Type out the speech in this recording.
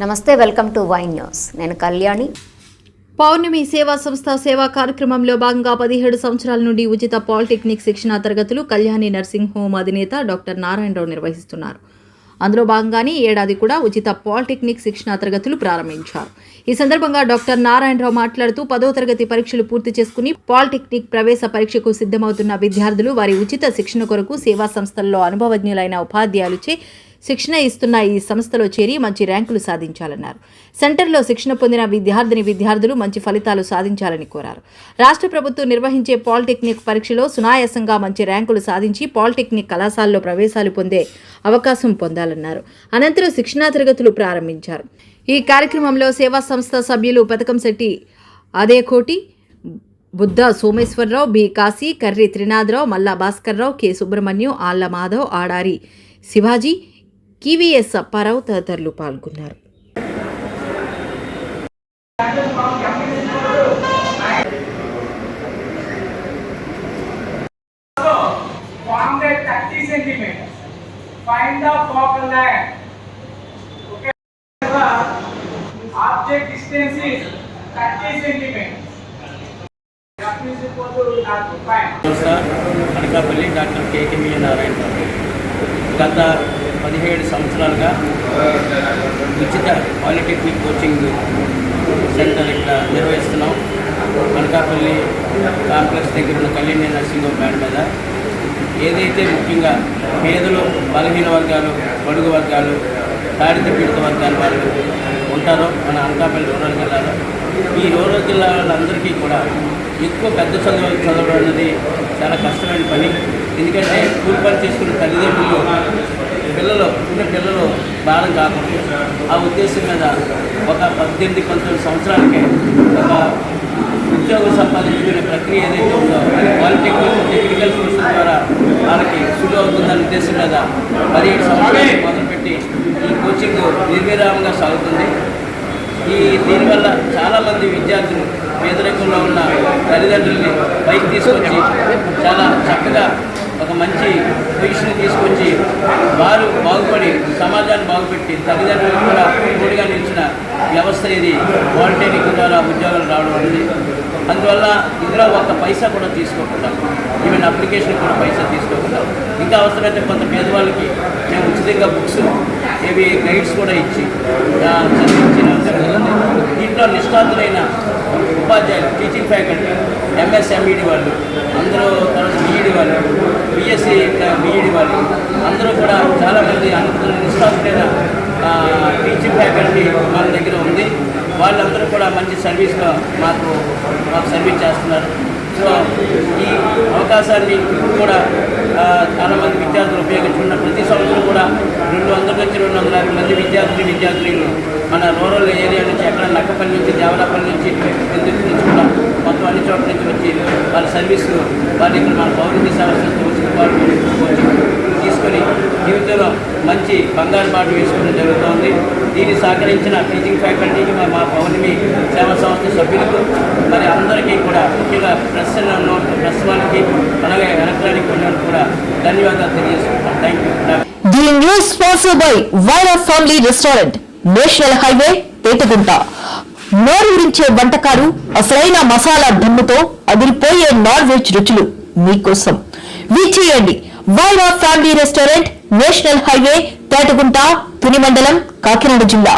నమస్తే, welcome to wine news. నేను కళ్యాణి. పౌర్ణమి సేవా సంస్థ సేవా కార్యక్రమంలో భాగంగా 17 సంవత్సరాల నుండి ఉచిత పాలిటెక్నిక్ శిక్షణా తరగతులు కళ్యాణి నర్సింగ్ హోమ్ అధినేత డాక్టర్ నారాయణరావు నిర్వహిస్తున్నారు. అందులో భాగంగానే ఈ ఏడాది కూడా ఉచిత పాలిటెక్నిక్ శిక్షణా తరగతులు ప్రారంభించారు. ఈ సందర్భంగా డాక్టర్ నారాయణరావు మాట్లాడుతూ 10వ తరగతి పరీక్షలు పూర్తి చేసుకుని పాలిటెక్నిక్ ప్రవేశ పరీక్షకు సిద్ధమవుతున్న విద్యార్థులు వారి ఉచిత శిక్షణ కొరకు సేవా సంస్థల్లో అనుభవజ్ఞులైన ఉపాధ్యాయులచే శిక్షణ ఇస్తున్న ఈ సంస్థలో చేరి మంచి ర్యాంకులు సాధించాలన్నారు. సెంటర్లో శిక్షణ పొందిన విద్యార్థులు మంచి ఫలితాలు సాధించాలని కోరారు. రాష్ట్ర ప్రభుత్వం నిర్వహించే పాలిటెక్నిక్ పరీక్షలో సునాయాసంగా మంచి ర్యాంకులు సాధించి పాలిటెక్నిక్ కళాశాలలో ప్రవేశాలు పొందే అవకాశం పొందాలన్నారు. అనంతరం శిక్షణా తరగతులు ప్రారంభించారు. ఈ కార్యక్రమంలో సేవా సంస్థ సభ్యులు పతకంశెట్టి అదేకోటి, బుద్ధ సోమేశ్వరరావు, బి కాశీ, కర్రి త్రినాథరావు, మల్లా భాస్కర్రావు, కె సుబ్రహ్మణ్యం, ఆళ్ల మాధవ్, ఆడారి శివాజీ, కివిఎస్ అప్పారావు తదితరులు పాల్గొన్నారు. Find the focal line. Okay. Object distance is 30 centimeters. Anakapalli doctor K K V Narayanarao గత 17 సంవత్సరాలుగా ఉచిత పాలిటెక్నిక్ కోచింగ్ సెంటర్ ఇక్కడ నిర్వహిస్తున్నాం. అనకాపల్లి కాంప్లెక్స్ దగ్గర ఉన్న కళ్యాణి నర్సింగ్ హోమ్ బ్యాడ్ మీద ఏదైతే ముఖ్యంగా పేదలు, బలహీన వర్గాలు, బడుగు వర్గాలు, దారిద్ర్య పీడిత వర్గాల వాళ్ళు ఉంటారో మన అనకాపల్లి రూరల్ జిల్లాలో, ఈ రూరల్ జిల్లా వాళ్ళందరికీ కూడా ఎక్కువ పెద్ద చదవడం అనేది చాలా కష్టమైన పని. ఎందుకంటే కూలి పని చేసుకునే తల్లిదండ్రులు పిల్లలు భారం కాకుండా ఆ ఉద్దేశం మీద ఒక 18-19 సంవత్సరాలకే ఒక ఉద్యోగం సంపాదించుకునే ప్రక్రియ ఏదైతే ఉందో అది పాలిటెక్నిక్ టెక్నికల్ కోర్సుల ద్వారా వాళ్ళకి సులువు అవుతుందనే ఉద్దేశం మీద 17 సంవత్సరాలు మొదలుపెట్టి ఈ కోచింగ్ నిర్విరామంగా సాగుతుంది. దీనివల్ల చాలామంది విద్యార్థులు పేదరికంలో ఉన్న తల్లిదండ్రుల్ని పైకి తీసుకొచ్చి చాలా చక్కగా ఒక మంచి పొజిషన్ తీసుకొచ్చి వారు బాగుపడి సమాజాన్ని బాగుపెట్టి తల్లిదండ్రులకు కూడా తోడుగా నిలిచిన వ్యవస్థ ఇది పాలిటెక్నిక్ ద్వారా ఉద్యోగాలు రావడం అనేది. అందువల్ల ఇందులో ఒక పైసా కూడా తీసుకోకుండా, ఈవెన్ అప్లికేషన్ కూడా పైసా తీసుకోకుండా, ఇంకా అవసరమైతే కొంత పేదవాళ్ళకి మేము ఉచితంగా బుక్స్ ఏవి గైడ్స్ కూడా ఇచ్చి చదివించడం జరుగుతుంది. దీంట్లో నిష్ణాతులైన ఉపాధ్యాయులు, టీచింగ్ ఫ్యాకల్టీ, ఎంఎస్ఎంఈడి వాళ్ళు అందరూ, తర్వాత బీఈడి వాళ్ళు, బిఎస్సి బీఈడి వాళ్ళు అందరూ కూడా చాలామంది అందరూ నిష్ణాతులైన టీచింగ్ ఫ్యాకల్టీ మన దగ్గర ఉంది. వాళ్ళందరూ కూడా మంచి సర్వీస్గా మాకు సర్వీస్ చేస్తున్నారు. సో ఈ అవకాశాన్ని కూడా చాలామంది విద్యార్థులు ఉపయోగించుకున్న ప్రతి సంవత్సరం కూడా 200 నుంచి 250 మంది విద్యార్థులు మన రూరల్ ఏరియా నుంచి, ఎక్కడ నక్కపల్లి నుంచి, దేవరాపల్లి నుంచి, ఎందుకు నుంచి కూడా మొత్తం అన్ని చోట్ల నుంచి వచ్చి వాళ్ళ సర్వీసు వాళ్ళ ఇక్కడ మన పౌరుడి సేవ సంస్థ ఉచిత తీసుకొని జీవితంలో మంచి బంగారు బాట వేసుకోవడం జరుగుతుంది. దీన్ని సహకరించిన టీచింగ్ ఫ్యాకల్టీకి, మా పౌర్ణమి సేవా సంస్థ సభ్యులకు, మరి అందరికీ కూడా ముఖ్యంగా ప్రెస్ వాళ్ళకి, అలాగే ఎలక్ట్రానిక్ వాళ్ళకి కూడా ధన్యవాదాలు తెలియజేసుకుంటాం. Thank you. The news sponsored by Wyra family restaurant, national highway, Petagunta. నోరూరించే వంటకాలు, అసలైన మసాలా దమ్ముతో అదిరిపోయే నాన్ వెజ్ రుచులు మీకోసం. విచ్చేయండి Wyra family restaurant, national highway, Petagunta, Tuni మండలం, కాకినాడ జిల్లా.